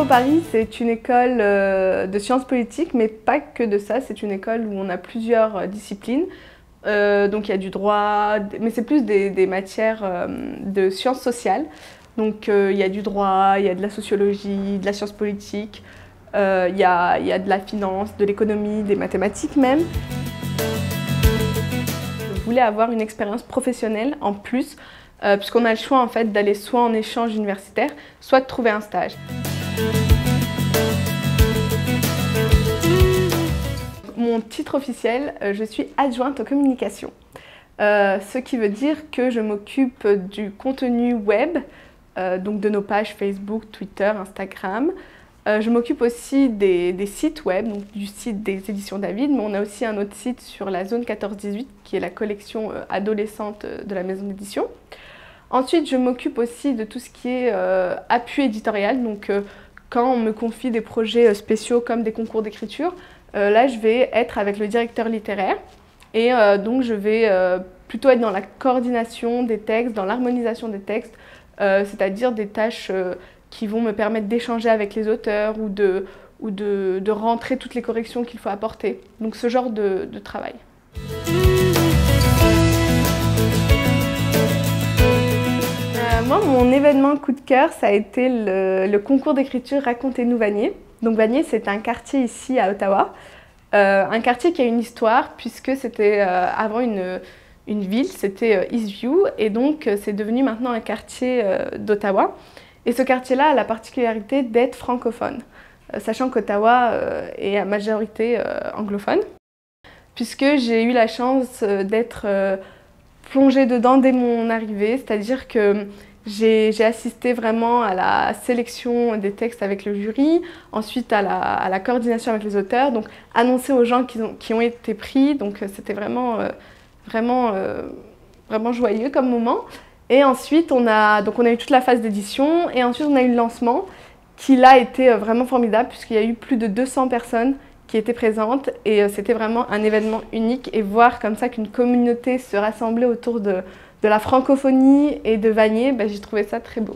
Paris, c'est une école de sciences politiques, mais pas que de ça. C'est une école où on a plusieurs disciplines. Donc il y a du droit, mais c'est plus des matières de sciences sociales. Donc il y a du droit, il y a de la sociologie, de la science politique, il y a de la finance, de l'économie, des mathématiques même. Je voulais avoir une expérience professionnelle en plus, puisqu'on a le choix en fait d'aller soit en échange universitaire, soit de trouver un stage. Mon titre officiel, je suis adjointe aux communications. Ce qui veut dire que je m'occupe du contenu web, donc de nos pages Facebook, Twitter, Instagram. Je m'occupe aussi des sites web, donc du site des éditions David, mais on a aussi un autre site sur la zone 14-18 qui est la collection adolescente de la maison d'édition. Ensuite, je m'occupe aussi de tout ce qui est appui éditorial, donc quand on me confie des projets spéciaux comme des concours d'écriture, là je vais être avec le directeur littéraire et donc je vais plutôt être dans la coordination des textes, dans l'harmonisation des textes, c'est-à-dire des tâches qui vont me permettre d'échanger avec les auteurs ou de rentrer toutes les corrections qu'il faut apporter. Donc ce genre de travail. Moi, mon événement coup de cœur, ça a été le concours d'écriture Racontez-nous Vanier. Donc Vanier, c'est un quartier ici à Ottawa. Un quartier qui a une histoire puisque c'était avant une ville, c'était Eastview, et donc c'est devenu maintenant un quartier d'Ottawa. Et ce quartier-là a la particularité d'être francophone, sachant qu'Ottawa est à majorité anglophone. Puisque j'ai eu la chance d'être plongée dedans dès mon arrivée, c'est-à-dire que j'ai assisté vraiment à la sélection des textes avec le jury, ensuite à la coordination avec les auteurs, donc annoncer aux gens qui ont été pris, donc c'était vraiment joyeux comme moment. Et ensuite on a eu toute la phase d'édition et ensuite on a eu le lancement qui là était vraiment formidable puisqu'il y a eu plus de 200 personnes qui étaient présentes et c'était vraiment un événement unique et voir comme ça qu'une communauté se rassemblait autour de la francophonie et de Vanier, j'ai trouvé ça très beau.